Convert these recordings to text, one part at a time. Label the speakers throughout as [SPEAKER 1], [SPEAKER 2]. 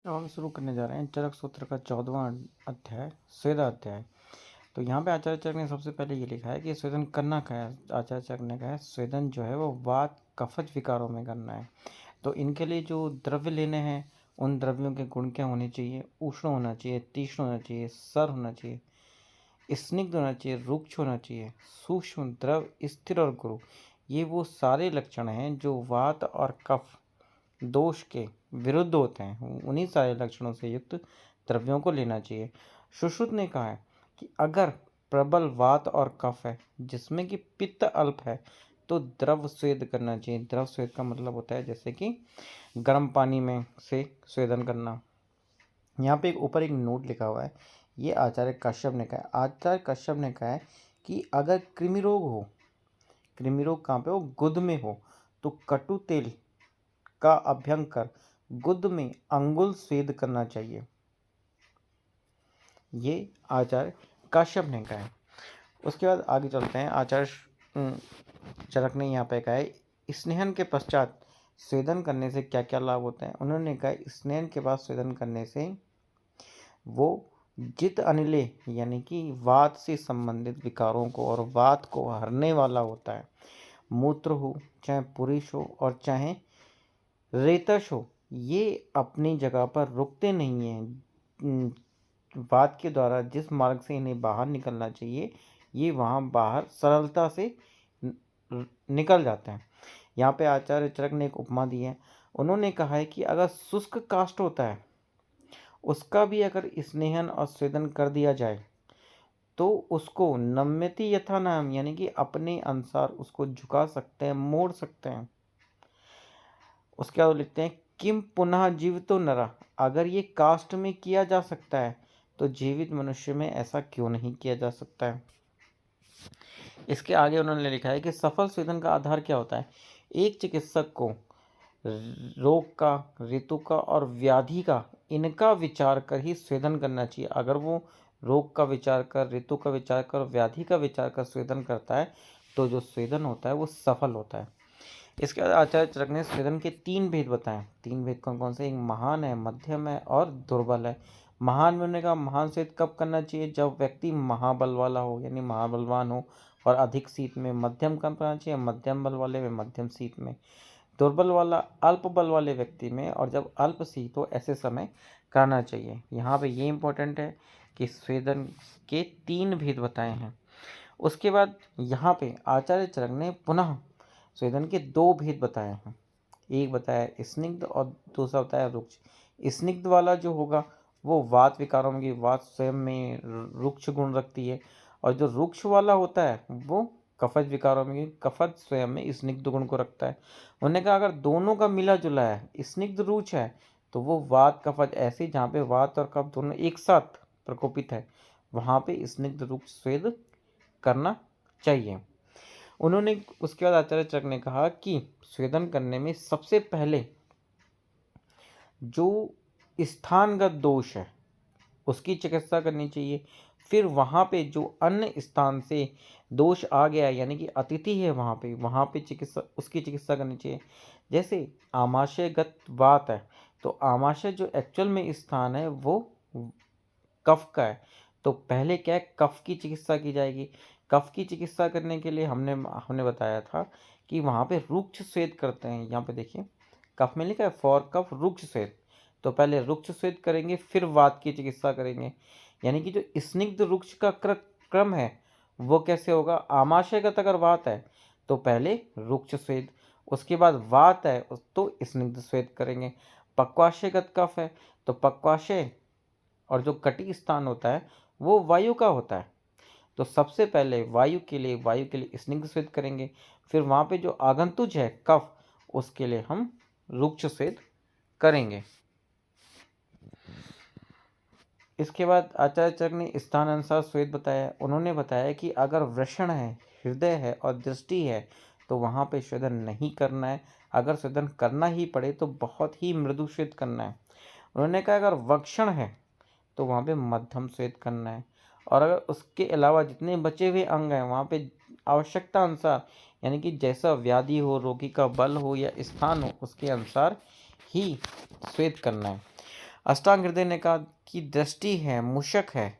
[SPEAKER 1] अब हम शुरू करने जा रहे हैं चरक सूत्र का 14वां अध्याय स्वेदाध्याय। तो यहाँ पे आचार्य चरक ने सबसे पहले ये लिखा है कि स्वेदन करना क्या है। आचार्य चरक ने कहा है स्वेदन जो है वो वात कफज विकारों में करना है। तो इनके लिए जो द्रव्य लेने हैं उन द्रव्यों के गुण क्या होने चाहिए। उष्ण होना चाहिए, तीक्ष्ण होना चाहिए, सर होना चाहिए, स्निग्ध होना चाहिए, रुक्ष होना चाहिए, सूक्ष्म, द्रव, स्थिर और गुरु। ये वो सारे लक्षण हैं जो वात और कफ दोष के विरुद्ध होते हैं। उन्हीं सारे लक्षणों से युक्त द्रव्यों को लेना चाहिए। सुश्रुत ने कहा है कि अगर प्रबल वात और कफ है जिसमें कि पित्त अल्प है तो द्रव स्वेद करना चाहिए। द्रव स्वेद का मतलब होता है जैसे कि गर्म पानी में से स्वेदन करना। यहाँ पे एक ऊपर एक नोट लिखा हुआ है, ये आचार्य कश्यप ने कहा है। आचार्य कश्यप ने कहा है कि अगर कृमि रोग हो, कृमि रोग कहाँ पे हो, गुद में हो, तो कटु तेल का अभ्यंग कर गुद में अंगुल स्वेद करना चाहिए। ये आचार्य काश्यप ने कहा है। उसके बाद आगे चलते हैं। आचार्य चरक ने यहाँ पे कहा है स्नेहन के पश्चात स्वेदन करने से क्या क्या लाभ होते हैं। उन्होंने कहा स्नेहन के बाद स्वेदन करने से वो जित अनिले यानी कि वात से संबंधित विकारों को और वात को हरने वाला होता है। मूत्र हो, चाहे पुरुष हो और चाहे रेतश हो, ये अपनी जगह पर रुकते नहीं हैं। वात के द्वारा जिस मार्ग से इन्हें बाहर निकलना चाहिए ये वहाँ बाहर सरलता से निकल जाते हैं। यहाँ पे आचार्य चरक ने एक उपमा दी है। उन्होंने कहा है कि अगर शुष्क काष्ठ होता है उसका भी अगर स्नेहन और स्वेदन कर दिया जाए तो उसको नम्यति यथा नाम यानी कि अपने अनुसार उसको झुका सकते हैं, मोड़ सकते हैं। उसके बाद लिखते हैं किम पुनः जीवितो नरा, अगर ये कास्ट में किया जा सकता है तो जीवित मनुष्य में ऐसा क्यों नहीं किया जा सकता है। इसके आगे उन्होंने लिखा है कि सफल स्वेदन का आधार क्या होता है। एक चिकित्सक को रोग का, ऋतु का और व्याधि का इनका विचार कर ही स्वेदन करना चाहिए। अगर वो रोग का विचार कर, ऋतु का विचार कर, व्याधि का विचार कर स्वेदन करता है तो जो स्वेदन होता है वो सफल होता है। इसके बाद आचार्य चरक ने स्वेदन के 3 भेद बताए। 3 भेद कौन कौन से, एक महान है, मध्यम है और दुर्बल है। महान में उन्होंने कहा महान स्वेद कब करना चाहिए, जब व्यक्ति महाबल वाला हो यानी महाबलवान हो और अधिक शीत में। मध्यम कब करना चाहिए, मध्यम बल वाले में, मध्यम शीत में। दुर्बल वाला अल्प बल वाले व्यक्ति में और जब अल्प शीत हो ऐसे समय करना चाहिए। यहाँ पे ये इंपॉर्टेंट है कि स्वेदन के 3 भेद बताए हैं। उसके बाद यहाँ पे आचार्य चरक ने पुनः स्वेदन के 2 भेद बताए हैं। एक बताया स्निग्ध और दूसरा बताया रुक्ष। स्निग्ध वाला जो होगा वो वात विकारों में, वात स्वयं में रुक्ष गुण रखती है, और जो रुक्ष वाला होता है वो कफज विकारों में, कफज स्वयं में स्निग्ध गुण को रखता है। उन्होंने कहा अगर दोनों का मिला जुला है, स्निग्ध रुच है, तो वो वात कफज ऐसे जहाँ पे वात और कफ दोनों एक साथ प्रकोपित है वहाँ पे स्निग्ध रुक्ष स्वेद करना चाहिए। उन्होंने उसके बाद आचार्य चरक ने कहा कि स्वेदन करने में सबसे पहले जो स्थानगत दोष है उसकी चिकित्सा करनी चाहिए। फिर वहाँ पे जो अन्य स्थान से दोष आ गया है यानी कि अतिथि है वहाँ पे चिकित्सा, उसकी चिकित्सा करनी चाहिए। जैसे आमाशयगत वात है तो आमाशय जो एक्चुअल में स्थान है वो कफ का है, तो पहले क्या है कफ की चिकित्सा की जाएगी। कफ की चिकित्सा करने के लिए हमने बताया था कि वहाँ पे रुक्ष स्वेद करते हैं। यहाँ पे देखिए कफ में लिखा है फॉर कफ रुक्ष स्वेद, तो पहले रुक्ष स्वेद करेंगे फिर वात की चिकित्सा करेंगे। यानी कि जो स्निग्ध रुक्ष का क्रम है वो कैसे होगा, आमाशयगत अगर वात है तो पहले रुक्ष स्वेद, उसके बाद वात है तो स्निग्ध स्वेद करेंगे। पक्वाशयगत कफ है तो पक्वाशय और जो कटी स्थान होता है वो वायु का होता है, तो सबसे पहले वायु के लिए स्निग्ध स्वेद करेंगे। फिर वहाँ पे जो आगंतुज है कफ उसके लिए हम रुक्ष स्वेद करेंगे। इसके बाद आचार्य चरक ने स्थान अनुसार स्वेद बताया। उन्होंने बताया कि अगर वृषण है, हृदय है और दृष्टि है तो वहाँ पे स्वेदन नहीं करना है। अगर स्वेदन करना ही पड़े तो बहुत ही मृदु स्वेद करना है। उन्होंने कहा अगर वक्षण है तो वहाँ पे मध्यम स्वेद करना है, और अगर उसके अलावा जितने बचे हुए अंग हैं वहाँ पे आवश्यकता अनुसार यानी कि जैसा व्याधि हो, रोगी का बल हो या स्थान हो उसके अनुसार ही स्वेद करना है। अष्टांग हृदय ने कहा कि दृष्टि है, मूषक है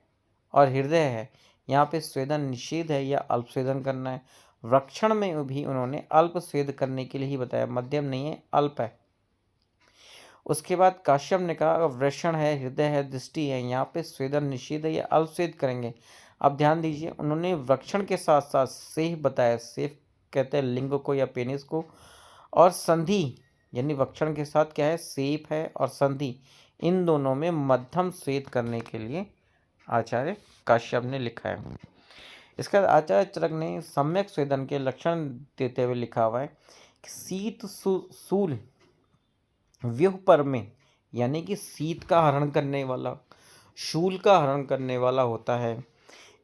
[SPEAKER 1] और हृदय है, यहाँ पे स्वेदन निषेध है या अल्प स्वेदन करना है। वृक्षण में भी उन्होंने अल्प स्वेद करने के लिए ही बताया, मध्यम नहीं है, अल्प है। उसके बाद काश्यप ने कहा वृषण है, हृदय है, दृष्टि है, यहाँ पे स्वेदन निषेध है या अल्प स्वेद करेंगे। अब ध्यान दीजिए, उन्होंने वृक्षण के साथ साथ सेफ बताया, सेफ कहते हैं लिंग को या पेनिस को, और संधि यानी वक्षण के साथ क्या है, सेप है और संधि, इन दोनों में मध्यम स्वेद करने के लिए आचार्य काश्यप ने लिखा है। इसका आचार्य चरक ने सम्यक स्वेदन के लक्षण देते हुए लिखा हुआ है कि शीत सूल व्यूह पर में, यानी कि शीत का हरण करने वाला, शूल का हरण करने वाला होता है।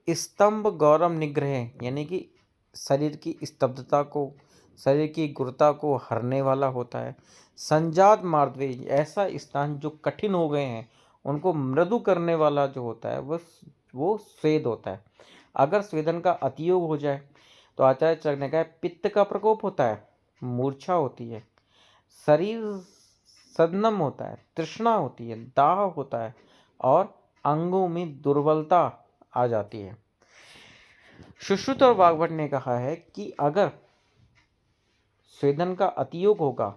[SPEAKER 1] स्तंभ गौरव निग्रह, यानी कि शरीर की स्तब्धता को, शरीर की गुरुता को हरने वाला होता है। संजात मार्दवे, ऐसा स्थान जो कठिन हो गए हैं उनको मृदु करने वाला जो होता है वो स्वेद होता है। अगर स्वेदन का अतियोग हो जाए तो आचार्य चरक ने कहा पित्त का प्रकोप होता है, मूर्छा होती है, शरीर सदनम होता है, तृष्णा होती है, दाह होता है और अंगों में दुर्बलता आ जाती है। सुश्रुत और वाग्भट ने कहा है कि अगर स्वेदन का अतियोग होगा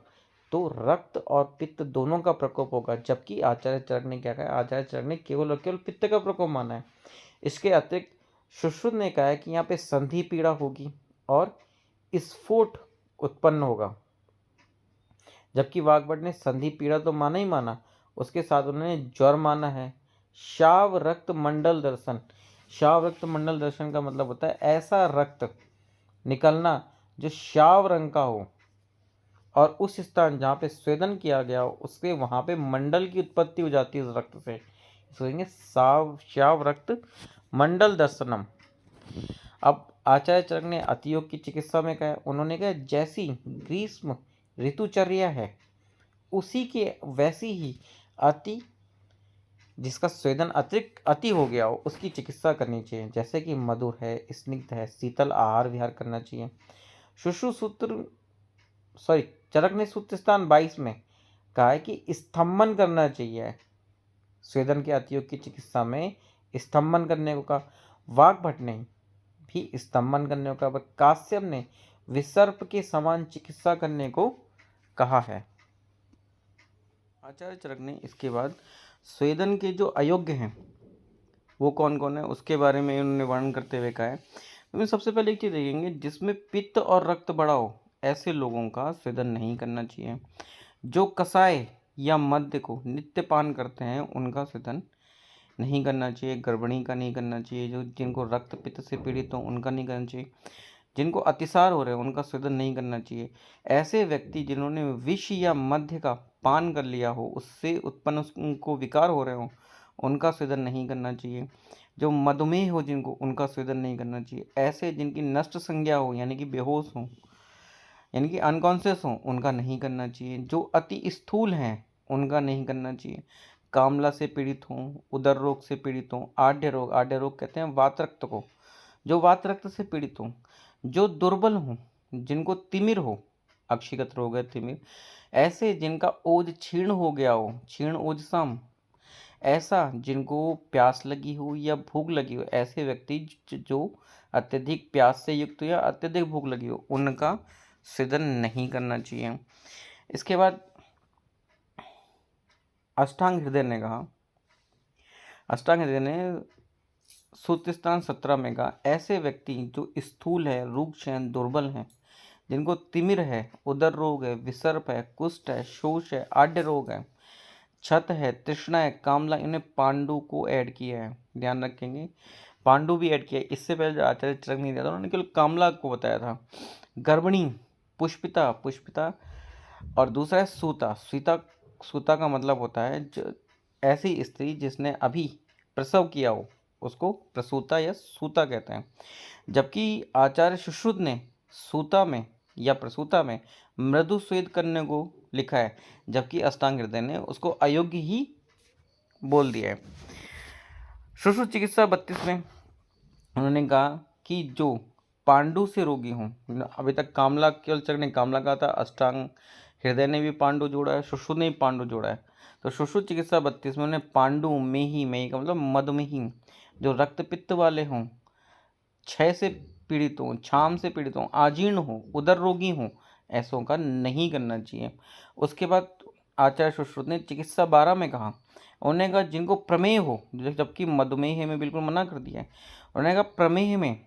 [SPEAKER 1] तो रक्त और पित्त दोनों का प्रकोप होगा, जबकि आचार्य चरक ने क्या कहा, आचार्य चरक ने केवल और केवल पित्त का प्रकोप माना है। इसके अतिरिक्त सुश्रुत ने कहा है कि यहाँ पे संधि पीड़ा होगी और स्फोट उत्पन्न होगा, जबकि वाग्भट ने संधि पीड़ा तो माना ही माना, उसके साथ उन्होंने ज्वर माना है। शाव रक्त मंडल दर्शन, शाव रक्त मंडल दर्शन का मतलब होता है ऐसा रक्त निकलना जो शाव रंग का हो और उस स्थान जहाँ पे स्वेदन किया गया हो उसके वहाँ पे मंडल की उत्पत्ति हो जाती है उस रक्त से, इसको शाव रक्त मंडल दर्शनम। अब आचार्य चरक ने अतियोग की चिकित्सा में कहा, उन्होंने कहा जैसी ग्रीष्म ऋतुचर्या है उसी के वैसी ही अति, जिसका स्वेदन अतिरिक्त अति हो गया हो उसकी चिकित्सा करनी चाहिए, जैसे कि मधुर है, स्निग्ध है, शीतल आहार विहार करना चाहिए। चरक ने सूत्र स्थान 22 में कहा है कि स्तंभन करना चाहिए, स्वेदन के अतियोग की चिकित्सा में स्तंभन करने को कहा। वाग्भट ने भी स्तंभन करने को कहा। काश्यप ने विसर्प के समान चिकित्सा करने को कहा है। आचार्य चरक ने इसके बाद स्वेदन के जो अयोग्य हैं वो कौन कौन है उसके बारे में उन्होंने वर्णन करते हुए कहा है। तो सबसे पहले एक चीज़ देखेंगे, जिसमें पित्त और रक्त बढ़ा हो ऐसे लोगों का स्वेदन नहीं करना चाहिए। जो कसाय या मद्य को नित्य पान करते हैं उनका स्वेदन नहीं करना चाहिए। गर्भिणी का नहीं करना चाहिए। जो जिनको रक्त पित्त से पीड़ित हो उनका नहीं करना चाहिए। जिनको अतिसार हो रहे हैं उनका स्वेदन नहीं करना चाहिए। ऐसे व्यक्ति जिन्होंने विष या मद्य का पान कर लिया हो, उससे उत्पन्न उनको विकार हो रहे हो, उनका स्वेदन नहीं करना चाहिए। जो मधुमेह हो जिनको, उनका स्वेदन नहीं करना चाहिए। ऐसे जिनकी नष्ट संज्ञा हो यानी कि बेहोश हो यानी कि अनकॉन्शियस हो, उनका नहीं करना चाहिए। जो अति स्थूल हैं उनका नहीं करना चाहिए। कामला से पीड़ित हों, उदर रोग से पीड़ित हों, आढ़्य रोग कहते हैं वात रक्त को, जो वात रक्त से पीड़ित हों, जो दुर्बल हों, जिनको तिमिर हो, अक्षिगत रोग है तिमिर, ऐसे जिनका ओज क्षीण हो गया हो, क्षीण ओजसाम, ऐसा जिनको प्यास लगी हो या भूख लगी हो, ऐसे व्यक्ति जो अत्यधिक प्यास से युक्त हो या अत्यधिक भूख लगी हो, उनका स्वेदन नहीं करना चाहिए। इसके बाद अष्टांग हृदय ने कहा, अष्टांग हृदय ने सूत्र स्थान 17 में कहा ऐसे व्यक्ति जो स्थूल है, रूक्ष हैं, दुर्बल हैं, जिनको तिमिर है, उदर रोग है, विसर्प है, कुष्ठ है, शोष है, आढ़्य रोग है, छत है, तृष्णा है, कामला, इन्हें पांडु को ऐड किया है। ध्यान रखेंगे पांडु भी ऐड किया है। इससे पहले जो आचार्य चरक नहीं दिया था उन्होंने केवल कामला को बताया था। गर्भिणी, पुष्पिता और दूसरा है सूता। सूता का मतलब होता है ऐसी स्त्री जिसने अभी प्रसव किया हो उसको प्रसूता या सूता कहते हैं। जबकि आचार्य सुश्रुत ने सूता में या प्रसूता में मृदु स्वेद करने को लिखा है, जबकि अष्टांग हृदय ने उसको अयोग्य ही बोल दिया है। सुश्रुत चिकित्सा 32 में उन्होंने कहा कि जो पांडु से रोगी हों, अभी तक कामला केवल चरक ने कामला कहा था, अष्टांग हृदय ने भी पांडु जोड़ा है, सुश्रुत ने भी पांडु जोड़ा है, तो सुश्रुत चिकित्सा 32 में उन्हें पांडु मेही, मेही का मतलब मधुमेही, जो रक्तपित्त वाले हों, क्षय से पीड़ित हों, छाम से पीड़ित हों, आजीर्ण हो, उदर रोगी हों, ऐसों का नहीं करना चाहिए। उसके बाद आचार्य सुश्रुत ने चिकित्सा 12 में कहा, उन्होंने कहा जिनको प्रमेह हो, जबकि मधुमेह में बिल्कुल मना कर दिया है, उन्होंने कहा प्रमेह में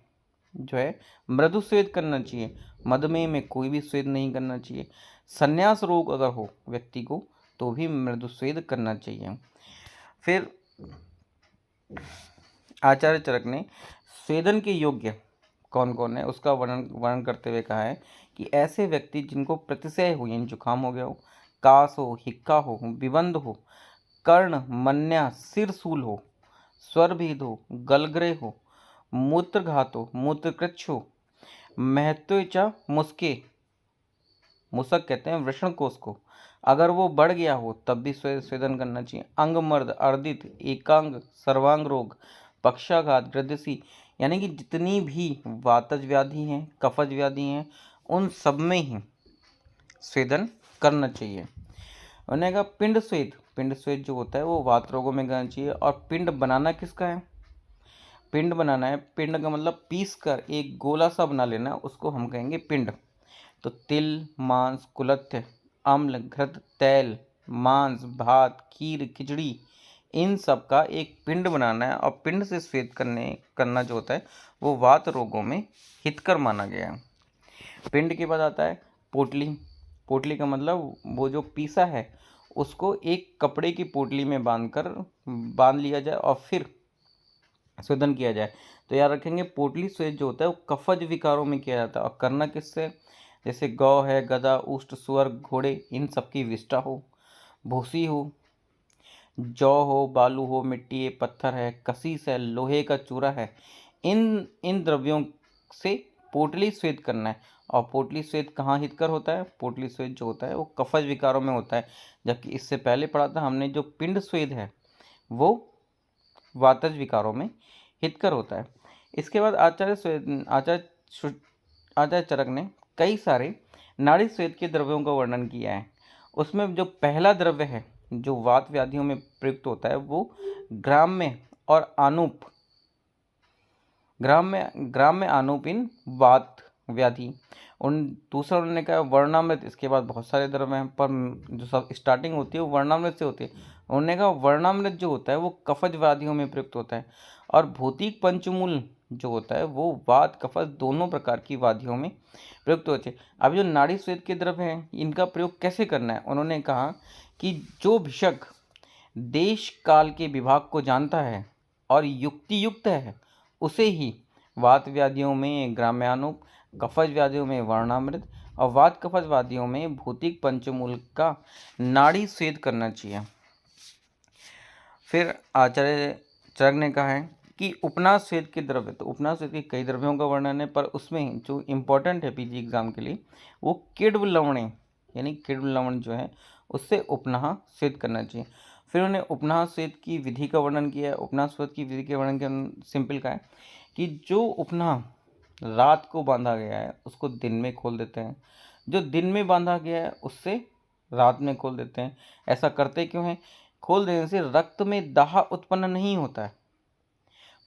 [SPEAKER 1] जो है मृदु स्वेद करना चाहिए, मधुमेह में कोई भी स्वेद नहीं करना चाहिए। संन्यास रोग अगर हो व्यक्ति को तो भी मृदु स्वेद करना चाहिए। फिर आचार्य चरक ने स्वेदन के योग्य कौन कौन है उसका वर्णन करते हुए कहा है कि ऐसे व्यक्ति जिनको प्रतिशय हो, यानी जुकाम हो गया हो, कास हो, हिक्का हो, विबंध हो, कर्ण मन्या सिरसूल हो, स्वरभेद हो, गलग्रह हो, मूत्रघात हो, मूत्रकृच्छ हो, महत्वचा मुस्के, मुसक कहते हैं वृषण कोष को, अगर वो बढ़ गया हो तब भी स्वेदन करना चाहिए। अंगमर्द, अर्दित, एकांग, सर्वांग रोग, पक्षाघात, गृद्धसी, यानी कि जितनी भी वातज व्याधि हैं, कफज व्याधि हैं, उन सब में ही स्वेदन करना चाहिए। उन्होंने कहा पिंड स्वेद, पिंड स्वेद जो होता है वो वात रोगों में करना चाहिए। और पिंड बनाना किसका है? पिंड बनाना है, पिंड का मतलब पीस कर एक गोला सा बना लेना, उसको हम कहेंगे पिंड। तो तिल, मांस, कुलत्थ, अम्ल, घृत, तैल, मांस, भात, खीर, खिचड़ी, इन सब का एक पिंड बनाना है। और पिंड से स्वेद करना जो होता है वो वात रोगों में हितकर माना गया है। पिंड के बाद आता है पोटली। पोटली का मतलब वो जो पीसा है उसको एक कपड़े की पोटली में बांध लिया जाए और फिर स्वेदन किया जाए। तो याद रखेंगे पोटली स्वेद जो होता है वो कफज विकारों में किया जाता है। और करना किससे? जैसे गौ है, गधा, उष्ट, सुअर, घोड़े, इन सबकी विष्ठा हो, भूसी हो, जौ हो, बालू हो, मिट्टी है, पत्थर है, कसीस है, लोहे का चूरा है, इन इन द्रव्यों से पोटली स्वेद करना है। और पोटली स्वेद कहाँ हितकर होता है? पोटली स्वेद जो होता है वो कफज विकारों में होता है, जबकि इससे पहले पढ़ा था हमने जो पिंड स्वेद है वो वातज विकारों में हितकर होता है। इसके बाद आचार्य चरक ने कई सारे नाड़ी स्वेद के द्रव्यों का वर्णन किया है। उसमें जो पहला द्रव्य है जो वात व्याधियों में प्रयुक्त होता है वो ग्राम्य और आनूप, ग्राम्य आनूपिन वात व्याधि। दूसरा उन्होंने कहा वर्णामृत। इसके बाद बहुत सारे द्रव्य हैं पर जो सब स्टार्टिंग होती है वो वर्णामृत से होती है। उन्होंने कहा वर्णामृत जो होता है वो कफज व्याधियों में प्रयुक्त होता है। और भौतिक पंचमूल जो होता है वो वात कफज दोनों प्रकार की व्याधियों में प्रयुक्त होते हैं। अब जो नाड़ी स्वेद के द्रव्य हैं इनका प्रयोग कैसे करना है? उन्होंने कहा कि जो भिषक देश काल के विभाग को जानता है और युक्ति युक्त है उसे ही वात व्याधियों में ग्राम्यानुप, कफज व्याधियों में वर्णामृत और वात कफज व्याधियों में भौतिक पंचमूल का नाड़ी स्वेद करना चाहिए। फिर आचार्य चरक ने कहा है कि उपनाद स्वेद के द्रव्य, तो उपनाद स्वेद के कई द्रव्यों का वर्णन है पर उसमें जो इम्पोर्टेंट है पीजी एग्जाम के लिए वो किड्व लवणे, यानी किड्व लवण जो है उससे उपनाह स्वेद करना चाहिए। फिर उन्होंने उपनाह स्वेद की विधि का वर्णन किया है। उपनाह स्वेद की विधि के वर्णन के सिंपल का है कि जो उपनाह रात को बांधा गया है उसको दिन में खोल देते हैं, जो दिन में बांधा गया है उससे रात में खोल देते हैं। ऐसा करते क्यों हैं? खोल देने से रक्त में दाह उत्पन्न नहीं होता है।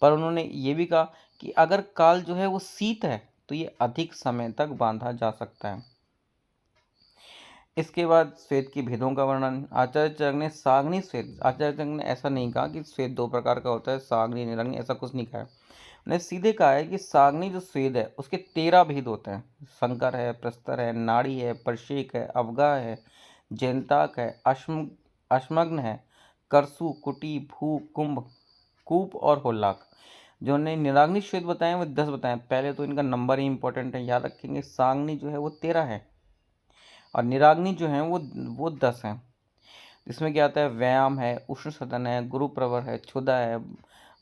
[SPEAKER 1] पर उन्होंने ये भी कहा कि अगर काल जो है वो शीत है तो ये अधिक समय तक बांधा जा सकता है। इसके बाद स्वेद की भेदों का वर्णन आचार्य चरक ने साग्नि स्वेद। आचार्य चरक ने ऐसा नहीं कहा कि स्वेद दो प्रकार का होता है, साग्नि निरग्नि, ऐसा कुछ नहीं कहा है। उन्हें सीधे कहा है कि साग्नि जो स्वेद है उसके 13 भेद होते हैं। संकर है, प्रस्तर है, नाड़ी है, परशेक है, अवगा है, जैनताक है, अश्मग्न है, करसु, कुटी, भू, कुंभ, कूप और होल्लाक। जो ने निराग्नि श्वेत बताए वो 10 बताएं। पहले तो इनका नंबर ही इंपॉर्टेंट है, याद रखेंगे। सांग्नि जो है वो 13 है और निराग्नि जो है वो 10 है। इसमें क्या आता है? व्यायाम है, उष्ण सदन है, गुरु प्रवर है, क्षुधा है,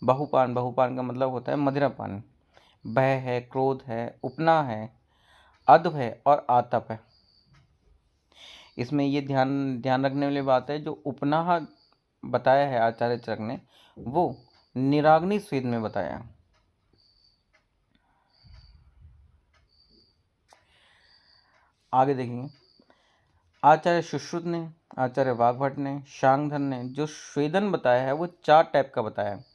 [SPEAKER 1] बहुपान, बहुपान का मतलब होता है मदिरापान, भय है, क्रोध है, उपना है, अध है और आतप है। इसमें ये ध्यान रखने वाली बात है, जो उपनाह बताया है आचार्य चरक ने वो निराग्नि स्वेद में बताया। आगे देखेंगे आचार्य सुश्रुत ने, आचार्य वाग्भट ने, शांगधर ने जो स्वेदन बताया है वो 4 टाइप का बताया है।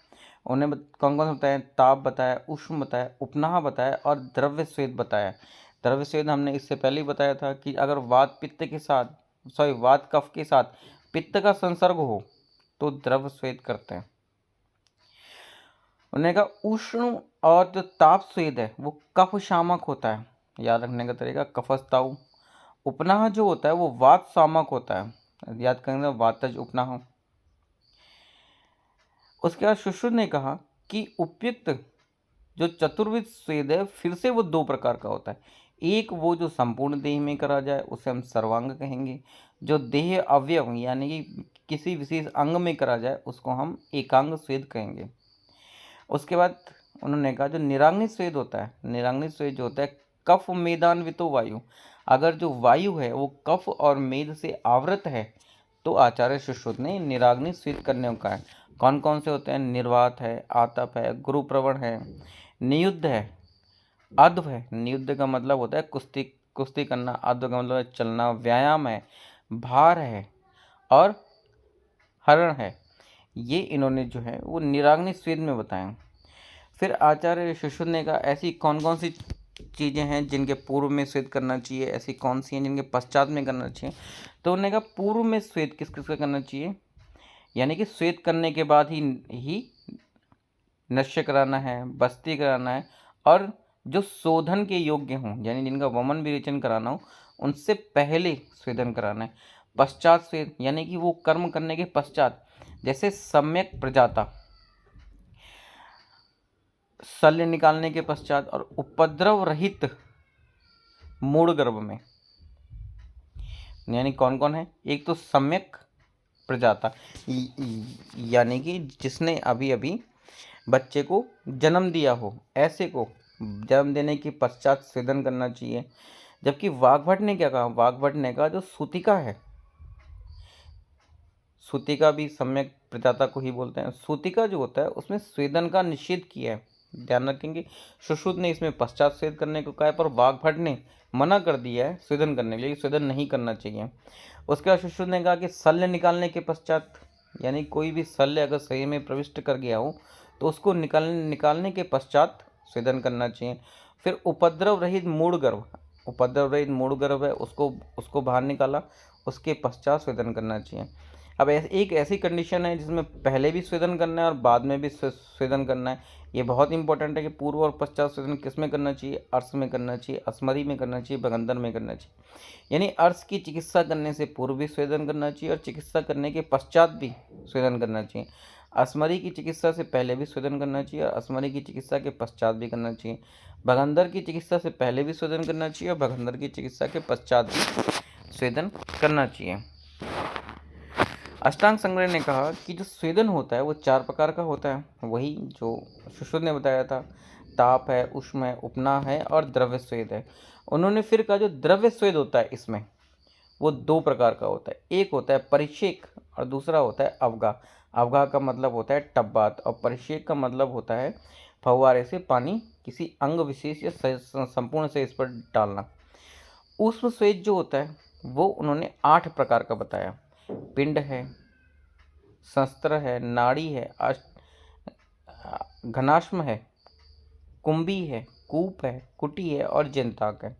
[SPEAKER 1] उन्हें कौन कौन से बताया? ताप बताया, उष्ण बताया, उपनाह बताया और द्रव्य स्वेद बताया। द्रव्य स्वेद हमने इससे पहले ही बताया था कि अगर वात पित्त के साथ वात कफ के साथ पित्त का संसर्ग हो तो द्रव्य स्वेद करते हैं। उन्होंने कहा उष्ण और जो ताप स्वेद है वो कफ शामक होता है, याद रखने का तरीका कफस्ताऊ। उपनाह जो होता है वो वात शामक होता है, याद करेंगे वातज उपनाह। उसके बाद सुश्रुत ने कहा कि उपयुक्त जो चतुर्विध स्वेद है फिर से वो 2 प्रकार का होता है। एक वो जो संपूर्ण देह में करा जाए उसे हम सर्वांग कहेंगे, जो देह अवयव यानी कि किसी विशेष अंग में करा जाए उसको हम एकांग स्वेद कहेंगे। उसके बाद उन्होंने कहा जो निराग्नि स्वेद होता है, निराग्नि स्वेद जो होता है कफ मेदान्वितो वायु, अगर जो वायु है वो कफ और मेद से आवृत है तो आचार्य सुश्रुत ने निराग्नि स्वेद करने को कहा है। कौन कौन से होते हैं? निर्वात है, आतप है, गुरुप्रवण है, नियुद्ध है, अध्व है। नियुद्ध का मतलब होता है कुश्ती कुश्ती करना, अध्व का मतलब है चलना, व्यायाम है, भार है और हरण है। ये इन्होंने जो है वो निराग्नि स्वेद में बताया। फिर आचार्य सुश्रुत ने कहा ऐसी कौन कौन सी चीज़ें हैं जिनके पूर्व में स्वेद करना चाहिए, ऐसी कौन सी हैं जिनके पश्चात में करना चाहिए। तो उन्होंने कहा पूर्व में स्वेद किस किस का करना चाहिए, यानी कि स्वेद करने के बाद ही नश्य कराना है, बस्ती कराना है और जो शोधन के योग्य हों यानी जिनका वमन विरेचन कराना हो उनसे पहले स्वेदन कराना है। पश्चात स्वेद यानी कि वो कर्म करने के पश्चात, जैसे सम्यक प्रजाता शल्य निकालने के पश्चात और उपद्रव रहित मूढ़ गर्भ में। यानी कौन कौन है? एक तो सम्यक प्रजाता यानी कि जिसने अभी अभी बच्चे को जन्म दिया हो, ऐसे को जन्म देने के पश्चात स्वेदन करना चाहिए। जबकि वाग्भट ने क्या कहा? वाग्भट ने कहा जो सूतिका है, सूतिका भी सम्यक प्रजाता को ही बोलते हैं, सूतिका जो होता है उसमें स्वेदन का निषेध किया है। ध्यान रखेंगे सुश्रुत ने इसमें पश्चात स्वेद करने को कहा है, पर वाग्भट ने मना कर दिया है स्वेदन करने के लिए, स्वेदन नहीं करना चाहिए। उसके बाद सुश्रुत ने कहा कि शल्य निकालने के पश्चात, यानी कोई भी शल्य अगर शरीर में प्रविष्ट कर गया हो तो उसको निकालने के पश्चात स्वेदन करना चाहिए। फिर उपद्रव रहित मूढ़ गर्भ, उपद्रव रहित मूढ़ गर्भ है उसको बाहर निकाला, उसके पश्चात स्वेदन करना चाहिए। अब एक ऐसी कंडीशन है जिसमें पहले भी स्वेदन करना है और बाद में भी स्वेदन करना है। ये बहुत इंपॉर्टेंट है कि पूर्व और पश्चात स्वेदन किस में करना चाहिए? अर्श में करना चाहिए, अस्मरी में करना चाहिए, भगंदर में करना चाहिए। यानी अर्श की चिकित्सा करने से पूर्व भी स्वेदन करना चाहिए और चिकित्सा करने के पश्चात भी स्वेदन करना चाहिए। अस्मरी की चिकित्सा से पहले भी स्वेदन करना चाहिए और अस्मरी की चिकित्सा के पश्चात भी करना चाहिए। भगंदर की चिकित्सा से पहले भी स्वेदन करना चाहिए और भगंदर की चिकित्सा के पश्चात भी स्वेदन करना चाहिए। अष्टांग संग्रह ने कहा कि जो स्वेदन होता है वो 4 प्रकार का होता है, वही जो सुश्रुत ने बताया था, ताप है, उष्ण है, उपनाह है और द्रव्य स्वेद है। उन्होंने फिर कहा जो द्रव्य स्वेद होता है इसमें वो 2 प्रकार का होता है, एक होता है परिषेक और दूसरा होता है अवगाह। अवगाह का मतलब होता है टब्बात और परिषेक का मतलब होता है फव्वारे से पानी किसी अंग विशेष या संपूर्ण से इस पर डालना। उष्ण स्वेद जो होता है वो उन्होंने 8 प्रकार का बताया, पिंड है, शस्त्र है, नाड़ी है, घनाश्म है, कुंभी है, कूप है, कुटी है और जंताक है।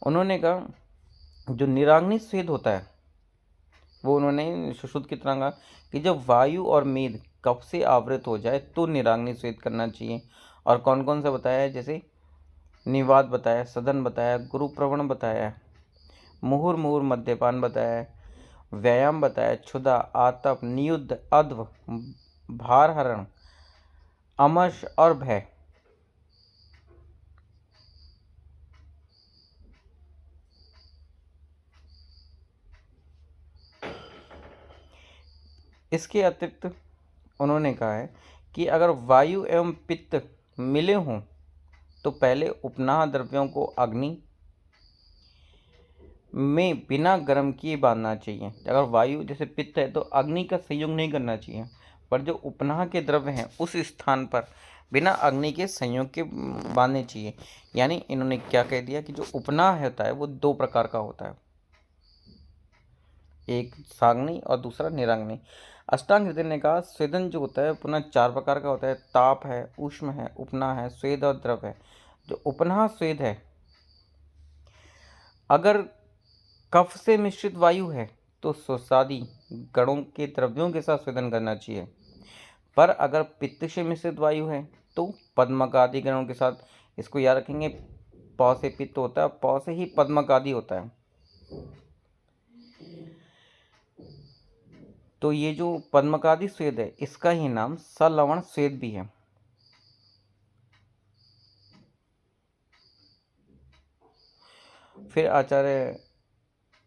[SPEAKER 1] उन्होंने कहा जो निराग्नि स्वेद होता है वो उन्होंने सुश्रुत की तरह कहा कि जब वायु और मेद कफ से आवृत हो जाए तो निराग्नि स्वेद करना चाहिए। और कौन कौन सा बताया है? जैसे निवात बताया, सदन बताया, गुरुप्रवण बताया, मुहुर्मुहुर मद्यपान बताया, व्यायाम बताया, क्षुधा, आतप, नियुद्ध, अध्व, भारहरण, अमश और भय। इसके अतिरिक्त उन्होंने कहा है कि अगर वायु एवं पित्त मिले हों तो पहले उपनाह द्रव्यों को अग्नि में बिना गर्म किए बांधना चाहिए। अगर वायु जैसे पित्त है तो अग्नि का संयोग नहीं करना चाहिए, पर जो उपनाह के द्रव्य हैं उस स्थान पर बिना अग्नि के संयोग के बांधने चाहिए। यानी इन्होंने क्या कह दिया कि जो उपनाह होता है वो 2 प्रकार का होता है, एक साग्नि और दूसरा निराग्नि। अष्टांग हृदय ने कहा स्वेदन जो होता है पुनः 4 प्रकार का होता है, ताप है, ऊष्म है, उपना है, स्वेद और द्रव है। जो उपना स्वेद है, अगर कफ से मिश्रित वायु है तो स्वसादि गणों के द्रव्यों के साथ स्वेदन करना चाहिए, पर अगर पित्त से मिश्रित वायु है तो पद्मक आदि गणों के साथ। इसको याद रखेंगे, पौ से पित्त होता है, पौ से ही पद्मक आदि होता है। तो ये जो पद्मकादि स्वेद है इसका ही नाम सलवण स्वेद भी है। फिर आचार्य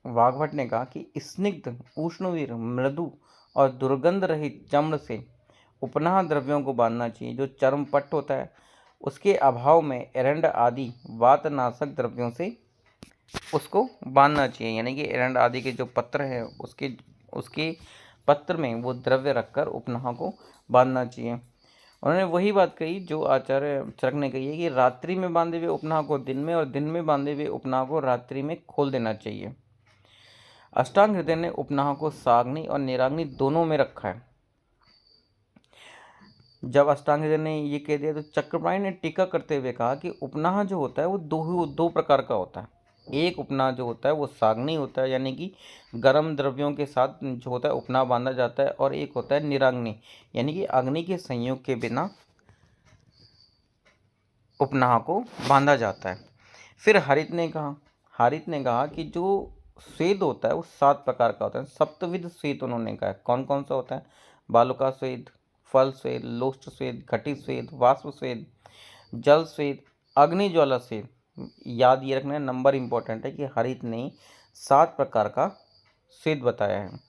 [SPEAKER 1] वाग्भट ने कहा कि स्निग्ध, उष्णवीर, मृदु और दुर्गंध रहित चमड़ से उपनाह द्रव्यों को बांधना चाहिए। जो चर्मपट्ट होता है उसके अभाव में एरंड आदि वातनाशक द्रव्यों से उसको बांधना चाहिए, यानी कि एरंड आदि के जो पत्र है उसके उसके पत्र में वो द्रव्य रखकर उपनाह को बांधना चाहिए। उन्होंने वही बात कही जो आचार्य चरक ने कही है कि रात्रि में बांधे हुए उपनाह को दिन में और दिन में बांधे हुए उपनाह को रात्रि में खोल देना चाहिए। अष्टांग हृदय ने उपनाह को साग्नि और निराग्नि दोनों में रखा है। जब अष्टांग हृदय ने ये कह दिया तो चक्रपाणि ने टीका करते हुए कहा कि उपनाह जो होता है वो दो प्रकार का होता है। एक उपनाह जो होता है वो साग्नि होता है, यानी कि गर्म द्रव्यों के साथ जो होता है उपनाह बांधा जाता है, और एक होता है निराग्नि, यानी कि अग्नि के संयोग के बिना उपनाह को बांधा जाता है। फिर हरित ने कहा कि जो स्वेद होता है वो 7 प्रकार का होता है। सप्तविध स्वेद उन्होंने कहा है। कौन कौन सा होता है? बालुका स्वेद, फल स्वेद, लोष्ट स्वेद, घटित स्वेद, वाष्प स्वेद, जल स्वेद, अग्नि ज्वाला स्वेद। याद ये रखना है, नंबर इंपॉर्टेंट है कि हरित ने 7 प्रकार का स्वेद बताया है।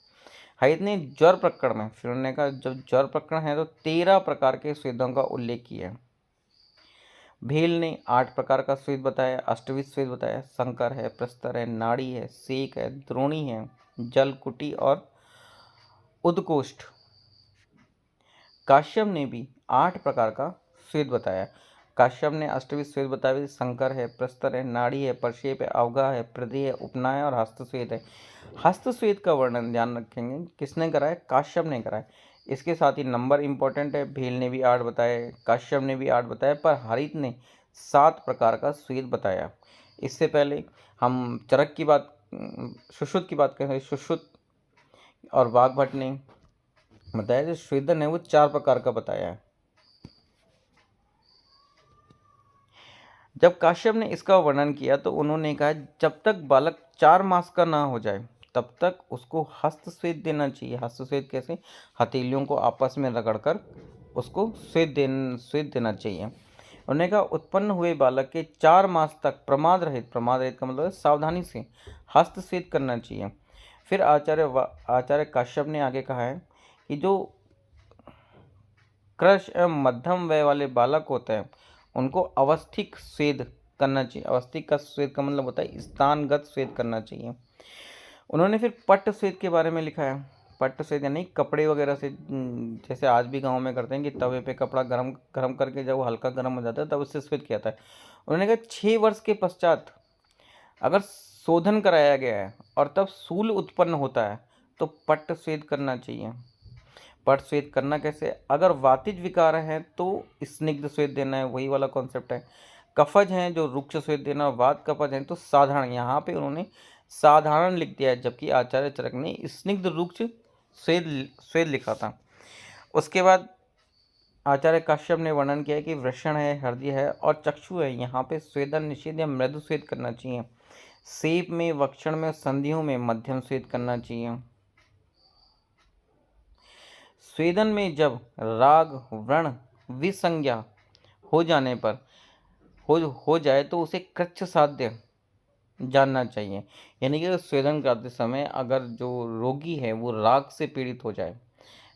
[SPEAKER 1] हरित ने ज्वर प्रकरण में, फिर उन्होंने कहा जब ज्वर प्रकरण है तो 13 प्रकार के स्वेदों का उल्लेख किया है। भेल ने 8 प्रकार का स्वेद बताया, अष्टविध स्वेद बताया। संकर है, प्रस्तर है, नाड़ी है, सेक है, द्रोणी है, जलकुटी और उद्कोष्ठ। काश्यप ने भी 8 प्रकार का स्वेद बताया। काश्यप ने अष्टविध स्वेद बताया, संकर है, प्रस्तर है, नाड़ी है, प्रक्षेप है, अवगा है, प्रदि है, उपना है और हस्तस्वेद है। हस्तस्वेद का वर्णन ध्यान रखेंगे किसने करा है? काश्यप ने करा है। इसके साथ ही नंबर इंपॉर्टेंट है, भेल ने भी 8 बताए, काश्यप ने भी 8 बताया, पर हरित ने 7 प्रकार का स्वेद बताया। इससे पहले हम चरक की बात, सुश्रुत की बात करें। सुश्रुत और वाग्भट ने बताया जो स्वेदन है वो 4 प्रकार का बताया है। जब काश्यप ने इसका वर्णन किया तो उन्होंने कहा जब तक बालक 4 मास का ना हो जाए तब तक उसको हस्तस्वेद देना चाहिए। हस्तस्वेद कैसे? हथेलियों को आपस में रगड़कर उसको स्वेद देना चाहिए। उन्होंने कहा उत्पन्न हुए बालक के 4 मास तक प्रमाद रहित का मतलब सावधानी से हस्तस्वेद करना चाहिए। फिर आचार्य काश्यप ने आगे कहा है कि जो कृश एवं मध्यम वय वाले बालक होते हैं उनको अवस्थिक स्वेद करना चाहिए। अवस्थिक का स्वेद का मतलब होता है स्थानगत स्वेद करना चाहिए। उन्होंने फिर पट्ट स्वेद के बारे में लिखा है। पट्ट स्वेद यानी कपड़े वगैरह से, जैसे आज भी गांव में करते हैं कि तवे पे कपड़ा गरम गरम करके जब वो हल्का गर्म हो जाता है तब उससे स्वेद किया जाता है। उन्होंने कहा 6 वर्ष के पश्चात अगर शोधन कराया गया है और तब सूल उत्पन्न होता है तो पट्ट स्वेद करना चाहिए। पट स्वेद करना कैसे? अगर वातिज विकार है तो स्निग्ध स्वेद देना है, वही वाला कॉन्सेप्ट है। कफज हैं जो रुक्ष स्वेद देना, वात कफज हैं तो साधारण, यहाँ पे उन्होंने साधारण लिख दिया है, जबकि आचार्य चरक ने स्निग्ध रुक्ष स्वेद लिखा था। उसके बाद आचार्य काश्यप ने वर्णन किया कि वृषण है, हृदय है और चक्षु है, यहाँ पे स्वेदन निषेध या मृदु स्वेद करना चाहिए। सेप में, वक्षण में, संधियों में मध्यम स्वेद करना चाहिए। स्वेदन में जब राग व्रण विसंज्ञा हो जाने पर हो जाए तो उसे कृच्छ साध्य जानना चाहिए। यानी कि स्वेदन करते समय अगर जो रोगी है वो राग से पीड़ित हो जाए,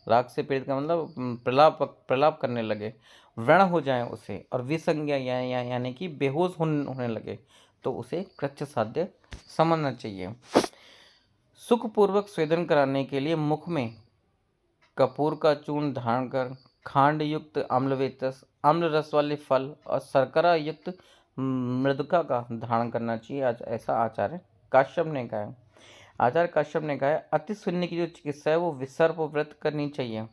[SPEAKER 1] राग से पीड़ित का मतलब प्रलाप करने लगे, व्रण हो जाए उसे, और विसंज्ञा यानी कि बेहोश होने लगे, तो उसे कृच्छ साध्य समझना चाहिए। सुखपूर्वक स्वेदन कराने के लिए मुख में कपूर का चूर्ण धारण कर खांड युक्त अम्लवेतस, अम्ल रस वाले फल और शर्करा युक्त मृदका का धारण करना चाहिए। ऐसा आचार्य काश्यप ने कहा है। आचार्य कश्यप ने कहा है अति शून्य की जो चिकित्सा है वो विसर्प व्रत करनी चाहिए।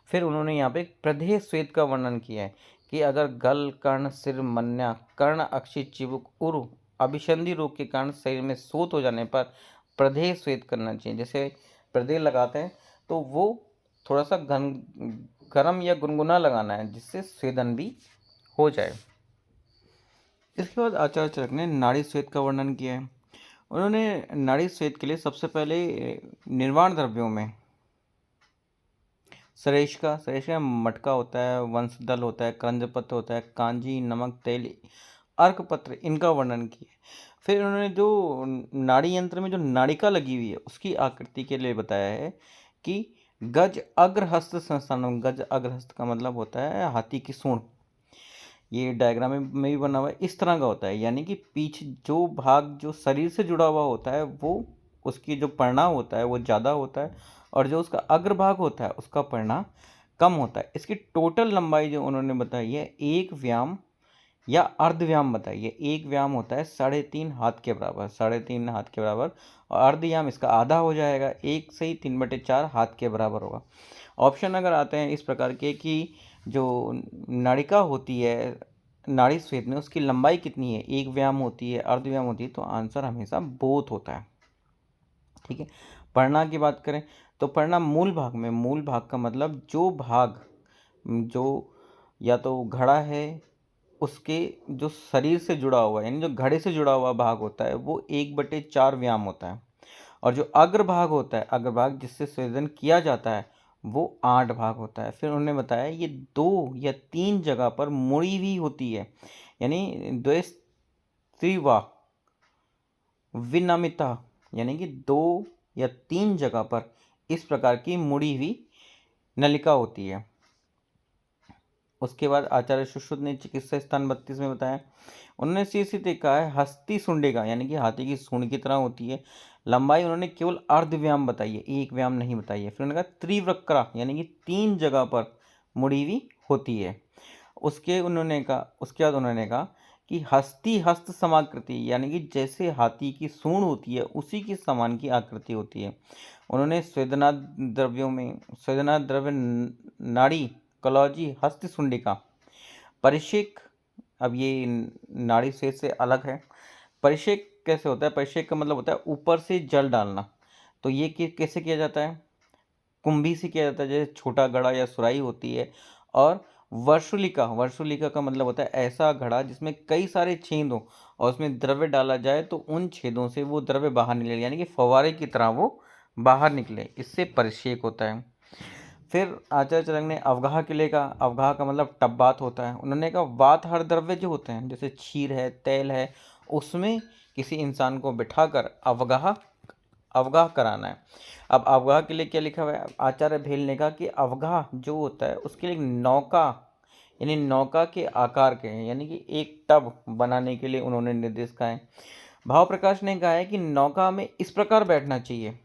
[SPEAKER 1] फिर उन्होंने यहाँ पे प्रदेह स्वेद का वर्णन किया है कि अगर गल, कर्ण, सिर, मन्या, कर्ण, अक्षि, चिबुक, उरु, अभिसंधि रोग के कारण शरीर में सोत हो जाने पर प्रदेह स्वेद करना चाहिए। जैसे प्रदेह लगाते हैं तो वो थोड़ा सा गरम या गुनगुना लगाना है जिससे स्वेदन भी हो जाए। इसके बाद आचार्य चरक ने नाड़ी स्वेद का वर्णन किया है। उन्होंने नाड़ी स्वेद के लिए सबसे पहले निर्वाण द्रव्यों में सरेश का मटका होता है, वंशदल होता है, क्रंजपत्र होता है, कांजी, नमक, तेल, अर्कपत्र, इनका वर्णन किया। फिर उन्होंने जो नाड़ी यंत्र में जो नाड़िका लगी हुई है उसकी आकृति के लिए बताया है कि गज अग्रहस्त संस्थानम। गज अग्रहस्त का मतलब होता है हाथी की सूंड। ये डायग्राम में भी बना हुआ है, इस तरह का होता है, यानी कि पीछे जो भाग जो शरीर से जुड़ा हुआ होता है वो उसकी जो पढ़ना होता है वो ज़्यादा होता है और जो उसका अग्रभाग होता है उसका पढ़ना कम होता है। इसकी टोटल लंबाई जो उन्होंने बताई है एक व्यायाम या अर्ध व्यायाम बताई है। एक व्यायाम होता है 3.5 हाथ के बराबर, 3.5 हाथ के बराबर, और अर्ध व्यायाम इसका आधा हो जाएगा, 1 से 3/4 हाथ के बराबर होगा। ऑप्शन अगर आते हैं इस प्रकार के कि जो नाड़िका होती है नाड़ी स्वेद में उसकी लंबाई कितनी है, एक व्यायाम होती है, अर्ध व्यायाम होती है, तो आंसर हमेशा बोथ होता है। ठीक है। पढ़ना की बात करें तो पढ़ना मूल भाग में, मूल भाग का मतलब जो भाग जो या तो घड़ा है उसके जो शरीर से जुड़ा हुआ है यानी जो घड़े से जुड़ा हुआ भाग होता है वो 1/4 व्यायाम होता है, और जो अग्रभाग होता है अग्रभाग जिससे स्वेदन किया जाता है वो 8 भाग होता है। फिर उन्होंने बताया ये 2 या 3 जगह पर मुड़ी हुई होती है, यानी द्वैस्त्रिवा विनमिता, यानी कि 2 या 3 जगह पर इस प्रकार की मुड़ी हुई नलिका होती है। उसके बाद आचार्य सुश्रुत ने चिकित्सा स्थान 32 में बताया, उन्होंने सीधे कहा है हस्ती सुंडिका, यानी कि हाथी की सूंड की तरह होती है। लंबाई उन्होंने केवल अर्ध व्यायाम बताई है, एक व्यायाम नहीं बताई है। फिर उन्होंने कहा त्रिवक्रा, यानी कि 3 जगह पर मुड़ी हुई होती है। उसके बाद उन्होंने कहा कि हस्ती हस्त समाकृति, यानी कि जैसे हाथी की सूंड होती है उसी की समान की आकृति होती है। उन्होंने स्वेदना द्रव्य नाड़ी कलौजी हस्त सुंडिका परिषेक, अब ये नाड़ी स्वेद से अलग है। परिषेक कैसे होता है, परिषेक का मतलब होता है ऊपर से जल डालना। तो ये कैसे किया जाता है, कुंभी से किया जाता है, जैसे छोटा घड़ा या सुराही होती है। और वर्षुलिका का मतलब होता है ऐसा घड़ा जिसमें कई सारे छेद हो और उसमें द्रव्य डाला जाए तो उन छेदों से वो द्रव्य बाहर निकले, यानी कि फव्वारे की तरह वो बाहर निकले, इससे परिषेक होता है। फिर आचार्य चरक ने अवगाह के लिए कहा, अवगाह का मतलब टब्बात होता है। उन्होंने कहा वात हर द्रव्य जो होते हैं जैसे क्षीर है, तेल है, उसमें किसी इंसान को बिठाकर अवगाह कराना है। अब अवगाह के लिए क्या लिखा हुआ है, आचार्य भेल ने कहा कि अवगाह जो होता है उसके लिए नौका, यानी नौका के आकार के हैं, यानी कि एक टब बनाने के लिए उन्होंने निर्देश कहा है। भाव प्रकाश ने कहा है कि नौका में इस प्रकार बैठना चाहिए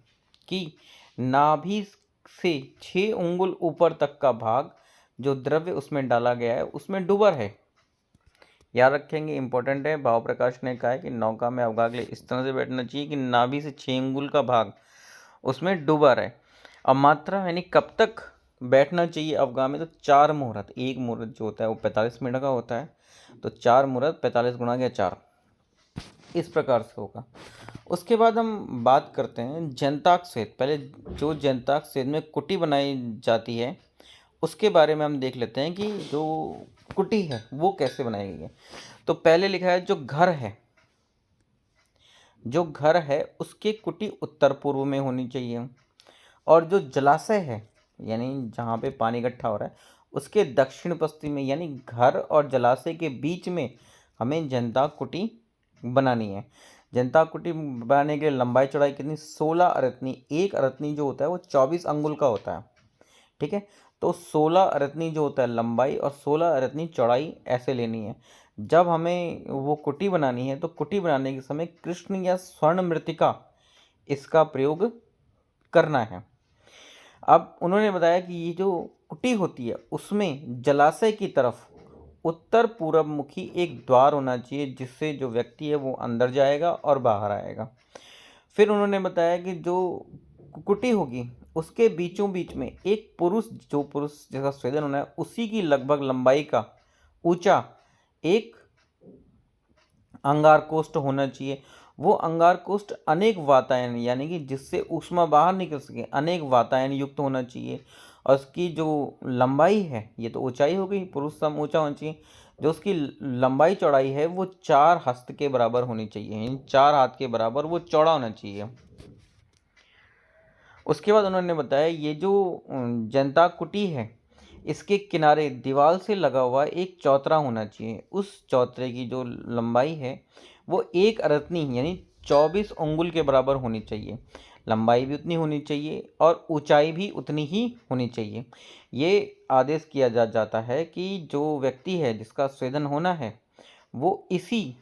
[SPEAKER 1] कि नाभि से 6 उंगुल ऊपर तक का भाग जो द्रव्य उसमें डाला गया है उसमें डूबर है। याद रखेंगे, इंपॉर्टेंट है। भाव प्रकाश ने कहा है कि नौका में अवगाह के लिए इस तरह से बैठना चाहिए कि नाभि से 6 उंगुल का भाग उसमें डूबा रहे। अब मात्रा यानी कब तक बैठना चाहिए अवगाह में, तो 4 मुहूर्त, एक मुहूर्त जो होता है वो 45 मिनट का होता है, तो 4 मुहूर्त 45 गुणा गया 4, इस प्रकार से होगा। उसके बाद हम बात करते हैं जंताक स्वेद। पहले जो जंताक स्वेद में कुटी बनाई जाती है उसके बारे में हम देख लेते हैं कि जो कुटी है वो कैसे बनाई गई है। तो पहले लिखा है जो घर है उसकी कुटी उत्तर पूर्व में होनी चाहिए, और जो जलाशय है यानी जहाँ पे पानी इकट्ठा हो रहा है उसके दक्षिण पश्चिम में, यानी घर और जलाशय के बीच में हमें जंताक कुटी बनानी है। जंताक कुटी बनाने के लिए लंबाई चौड़ाई कितनी, 16 अरत्नी। एक अरत्नी जो होता है वो 24 अंगुल का होता है। ठीक है, तो 16 अरत्नी जो होता है लंबाई और 16 अरत्नी चौड़ाई ऐसे लेनी है। जब हमें वो कुटी बनानी है तो कुटी बनाने के समय कृष्ण या स्वर्ण मृतिका इसका प्रयोग करना है। अब उन्होंने बताया कि ये जो कुटी होती है उसमें जलाशय की तरफ उत्तर पूर्व मुखी एक द्वार होना चाहिए जिससे जो व्यक्ति है वो अंदर जाएगा और बाहर आएगा। फिर उन्होंने बताया कि जो कुटी होगी उसके बीचों बीच में एक पुरुष, जो पुरुष जिसका स्वेदन होना है, उसी की लगभग लंबाई का ऊंचा एक अंगारकोष्ठ होना चाहिए। वो अंगारकोष्ठ अनेक वातायन, यानी कि जिससे ऊष्मा बाहर निकल सके, अनेक वातायन युक्त होना चाहिए। और उसकी जो लंबाई है, ये तो ऊंचाई हो गई, पुरुष सम ऊंचा होना चाहिए। जो उसकी लंबाई चौड़ाई है वो 4 हस्त के बराबर होनी चाहिए, यानी 4 हाथ के बराबर वो चौड़ा होना चाहिए। उसके बाद उन्होंने बताया ये जो जनता कुटी है, इसके किनारे दीवार से लगा हुआ एक चौतरा होना चाहिए। उस चौतरे की जो लंबाई है वो 1 अरत्नी यानी 24 अंगुल के बराबर होनी चाहिए। लंबाई भी उतनी होनी चाहिए और ऊंचाई भी उतनी ही होनी चाहिए। ये आदेश किया जाता है कि जो व्यक्ति है जिसका स्वेदन होना है, वो इसी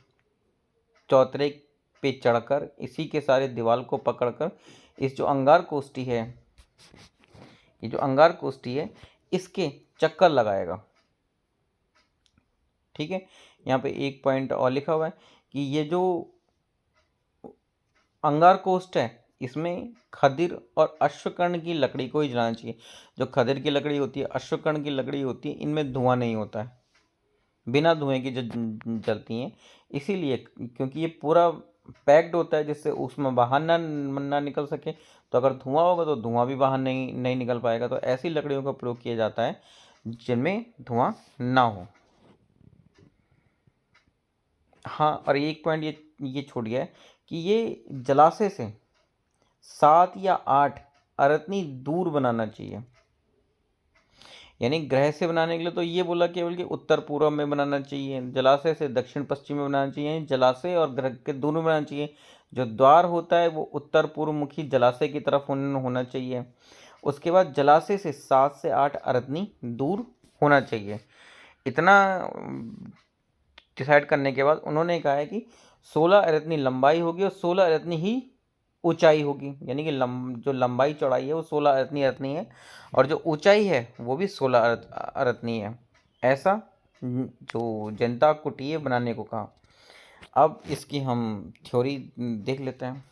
[SPEAKER 1] चौतरे पे चढ़कर, इसी के सारे दीवार को पकड़कर, इस जो अंगार कोष्ठी है, ये जो अंगार कोष्ठी है, इसके चक्कर लगाएगा। ठीक है, यहाँ पे एक पॉइंट और लिखा हुआ है कि ये जो अंगार कोष्ठ है, इसमें खदिर और अश्वकर्ण की लकड़ी को ही जलाना चाहिए। जो खदिर की लकड़ी होती है, अश्वकर्ण की लकड़ी होती है, इनमें धुआं नहीं होता है, बिना धुएं के जलती हैं। इसीलिए क्योंकि ये पूरा पैक्ड होता है जिससे उसमें बाहर ना निकल सके। तो अगर धुआं होगा तो धुआं भी बाहर नहीं निकल पाएगा। तो ऐसी लकड़ियों का प्रयोग किया जाता है जिनमें धुआं ना हो। हाँ, और एक पॉइंट ये छूट गया है कि ये जलाशय से 7 या 8 अरत्नी दूर बनाना चाहिए। यानी ग्रह से बनाने के लिए तो ये बोला केवल कि उत्तर पूर्व में बनाना चाहिए, जलाशय से दक्षिण पश्चिम में बनाना चाहिए। जलाशय और ग्रह के दोनों बनाना चाहिए। जो द्वार होता है वो उत्तर पूर्व मुखी जलाशय की तरफ होना चाहिए। उसके बाद जलाशय से 7 से 8 अरत्नी दूर होना चाहिए। इतना डिसाइड करने के बाद उन्होंने कहा है कि 16 अरत्नी लंबाई होगी और 16 अरत्नी ही ऊंचाई होगी। यानी कि जो लंबाई चौड़ाई है वो 16 अरत्नी है और जो ऊंचाई है वो भी 16 अरत्नी है। ऐसा जो जनता कुटीर बनाने को कहा। अब इसकी हम थ्योरी देख लेते हैं।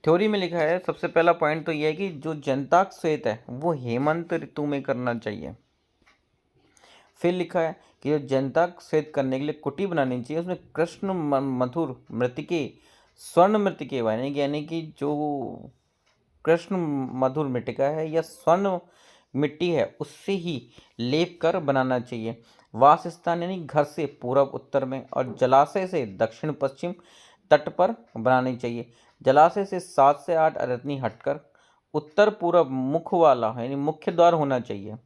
[SPEAKER 1] थ्योरी में लिखा है, सबसे पहला पॉइंट तो यह है कि जो जनता श्वेत है वो हेमंत ऋतु में करना चाहिए। फिर लिखा है कि जो जनता श्वेत करने के लिए कुटी बनानी चाहिए, उसमें कृष्ण मधुर मृतिके, स्वर्ण मृतिके, यानी कि जो कृष्ण मधुर मृतिका है या स्वर्ण मिट्टी है उससे ही लेप कर बनाना चाहिए। वास स्थान यानी घर से पूर्व उत्तर में और जलाशय से दक्षिण पश्चिम तट पर बनानी चाहिए। जलाशय से 7 से 8 अरत्नी हटकर उत्तर पूर्व मुख वाला यानी मुख्य द्वार होना चाहिए।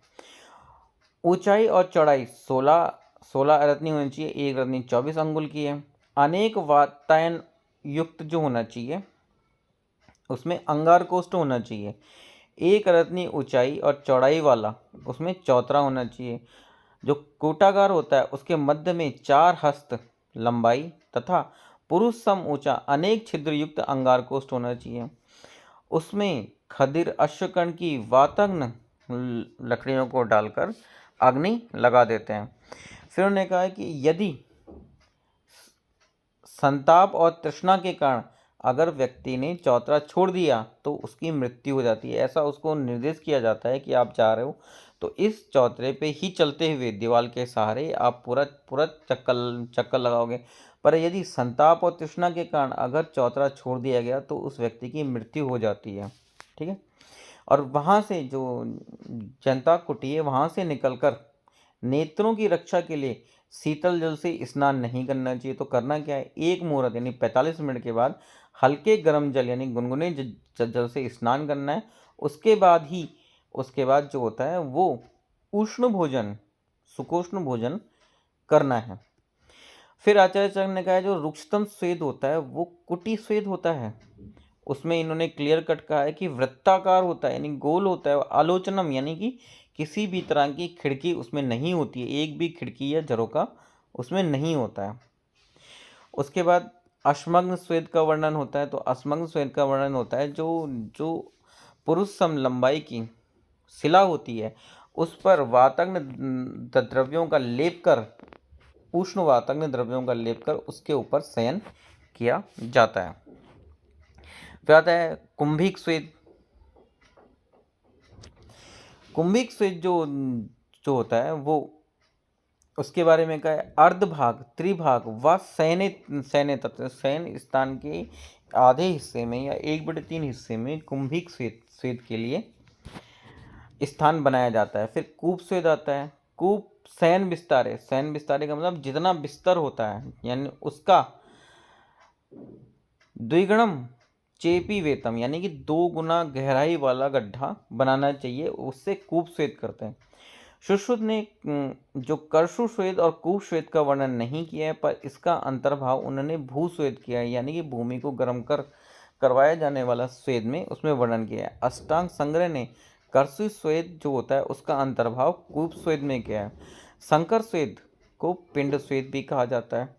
[SPEAKER 1] ऊंचाई और चौड़ाई 16 अरत्नी होनी चाहिए। एक अरत्नी 24 अंगुल की है। अनेक वातायन युक्त जो होना चाहिए, उसमें अंगारकोष्ठ होना चाहिए। 1 अरत्नी ऊंचाई और चौड़ाई वाला उसमें चौतरा होना चाहिए। जो कोटागार होता है उसके मध्य में 4 हस्त लंबाई तथा पुरुष सम ऊंचा अनेक छिद्र युक्त अंगारकोष्ठ होना चाहिए। उसमें खदिर अश्वकर्ण की वातग्न लकड़ियों को डालकर अग्नि लगा देते हैं। फिर उन्होंने कहा है कि यदि संताप और तृष्णा के कारण अगर व्यक्ति ने चौतरा छोड़ दिया तो उसकी मृत्यु हो जाती है। ऐसा उसको निर्देश किया जाता है कि आप जा रहे हो तो इस चौतरे पे ही चलते हुए दीवार के सहारे आप पूरा चक्कर लगाओगे। पर यदि संताप और तृष्णा के कारण अगर चौतरा छोड़ दिया गया तो उस व्यक्ति की मृत्यु हो जाती है। ठीक है, और वहाँ से जो जनता कुटी है वहाँ से निकलकर नेत्रों की रक्षा के लिए शीतल जल से स्नान नहीं करना चाहिए। तो करना क्या है, एक मुहूर्त यानी 45 मिनट के बाद हल्के गर्म जल यानी गुनगुने जल से स्नान करना है। उसके बाद जो होता है वो उष्ण भोजन, सुकोष्ण भोजन करना है। फिर आचार्य चक्र ने कहा है जो रुक्षतम स्वेद होता है वो कुटी स्वेद होता है। उसमें इन्होंने क्लियर कट कहा है कि वृत्ताकार होता है यानी गोल होता है। आलोचनम यानी कि किसी भी तरह की खिड़की उसमें नहीं होती है, एक भी खिड़की या झरोका उसमें नहीं होता है। उसके बाद अश्मग्न स्वेद का वर्णन होता है। तो अश्मग्न स्वेद का वर्णन होता है जो जो पुरुष सम लंबाई की शिला होती है उस पर वातग्न द्रव्यों का लेप कर, उष्ण वातग्न द्रव्यों का लेप कर उसके ऊपर शयन किया जाता है। फिर आता है कुंभिक स्वेद। कुंभिक स्वेद जो जो होता है वो उसके बारे में क्या है, अर्धभाग, त्रिभाग व सैन्य तत्व, सैन्य स्थान के आधे हिस्से में या 1/3 हिस्से में कुंभिक स्वेद के लिए स्थान बनाया जाता है। फिर कूप स्वेद आता है। कूप सैन्य विस्तार, सैन्य विस्तार का मतलब जितना बिस्तर होता है यानी उसका द्विगुणम चेपी वेतम, यानी कि 2 गुना गहराई वाला गड्ढा बनाना चाहिए, उससे कूप स्वेद करते हैं। सुश्रुत ने जो कर्षु स्वेद और कूप स्वेद का वर्णन नहीं किया है, पर इसका अंतर्भाव उन्होंने भू स्वेद किया है, यानी कि भूमि को गर्म करवाया जाने वाला स्वेद में उसमें वर्णन किया है। अष्टांग संग्रह ने कर्षु स्वेद जो होता है उसका अंतर्भाव कूप स्वेद में किया है। संकर स्वेद को पिंड स्वेद भी कहा जाता है।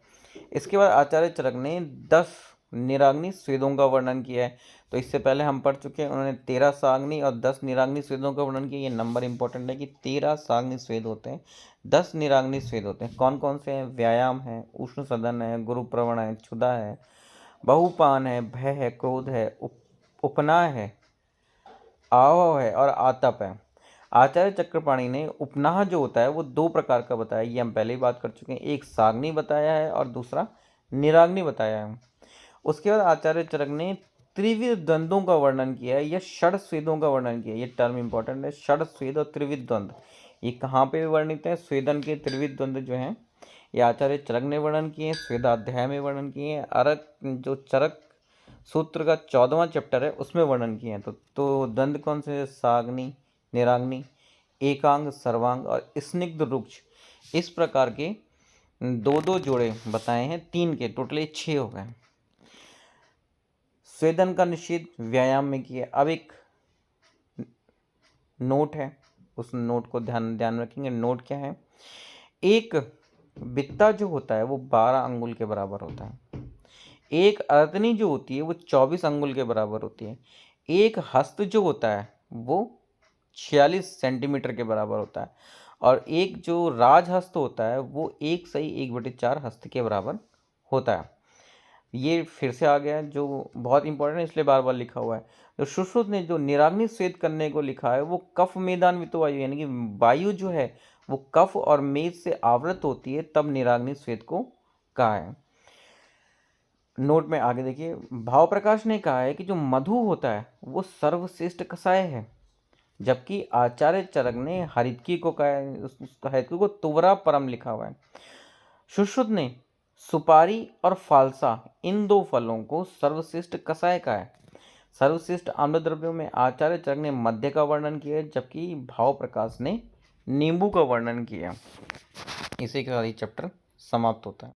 [SPEAKER 1] इसके बाद आचार्य चरक ने 10 निराग्नि स्वेदों का वर्णन किया है। तो इससे पहले हम पढ़ चुके हैं, उन्होंने 13 साग्नि और 10 निराग्नि स्वेदों का वर्णन किया। ये नंबर इंपॉर्टेंट है कि 13 साग्नि स्वेद होते हैं, 10 निराग्नि स्वेद होते हैं। कौन कौन से हैं? व्यायाम है, उष्ण सदन है, गुरुप्रवण है, क्षुधा है, बहुपान है, भय है, क्रोध है, उपनाह है, आवह है और आतप है। आचार्य चक्रपाणि ने उपनाह जो होता है वो 2 प्रकार का बताया, ये हम पहले ही बात कर चुके हैं। एक साग्नि बताया है और दूसरा निराग्नि बताया है। उसके बाद आचार्य चरक ने त्रिविध द्वंद्वों का वर्णन किया है या षड स्वेदों का वर्णन किया है। ये टर्म इंपॉर्टेंट है, षड स्वेद और त्रिविध द्वंद्व। ये कहाँ पे वर्णित है? स्वेदन के त्रिविध द्वंद्व जो हैं ये आचार्य चरक ने वर्णन किए हैं, स्वेदाध्याय में वर्णन किए हैं। अरक जो चरक सूत्र का 14वां चैप्टर है उसमें वर्णन किए हैं। तो द्वंद्व कौन से? साग्नि, निराग्नि, एकांग, सर्वांग और स्निग्ध रुक्ष। इस प्रकार के 2-2 जोड़े बताए हैं, 3 के टोटली 6 हो गए। स्वेदन का निषेध व्यायाम में किया। अब एक नोट है, उस नोट को ध्यान रखेंगे। नोट क्या है? एक बित्ता जो होता है वो 12 अंगुल के बराबर होता है। एक अरतनी जो होती है वो 24 अंगुल के बराबर होती है। एक हस्त जो होता है वो 46 सेंटीमीटर के बराबर होता है। और एक जो राजहस्त होता है वो 1 सही 1/4 हस्त के बराबर होता है। ये फिर से आ गया जो बहुत इंपॉर्टेंट है, इसलिए बार बार लिखा हुआ है। तो सुश्रुत ने जो निराग्नि स्वेद करने को लिखा है वो कफ मेदान्वित वायु, यानी कि वायु जो है वो कफ और मेद से आवृत होती है, तब निराग्नि स्वेद को कहा है। नोट में आगे देखिए, भाव प्रकाश ने कहा है कि जो मधु होता है वो सर्वश्रेष्ठ कषाय है, जबकि आचार्य चरक ने हरितकी को कहा है, हरितकी को तुवरा परम लिखा हुआ है। सुश्रुत ने सुपारी और फालसा इन 2 फलों को सर्वश्रेष्ठ कषाय का है। सर्वश्रेष्ठ आम्ल द्रव्यों में आचार्य चरक ने मध्य का वर्णन किया है, जबकि भाव प्रकाश ने नींबू का वर्णन किया। इसी के साथ ही चैप्टर समाप्त होता है।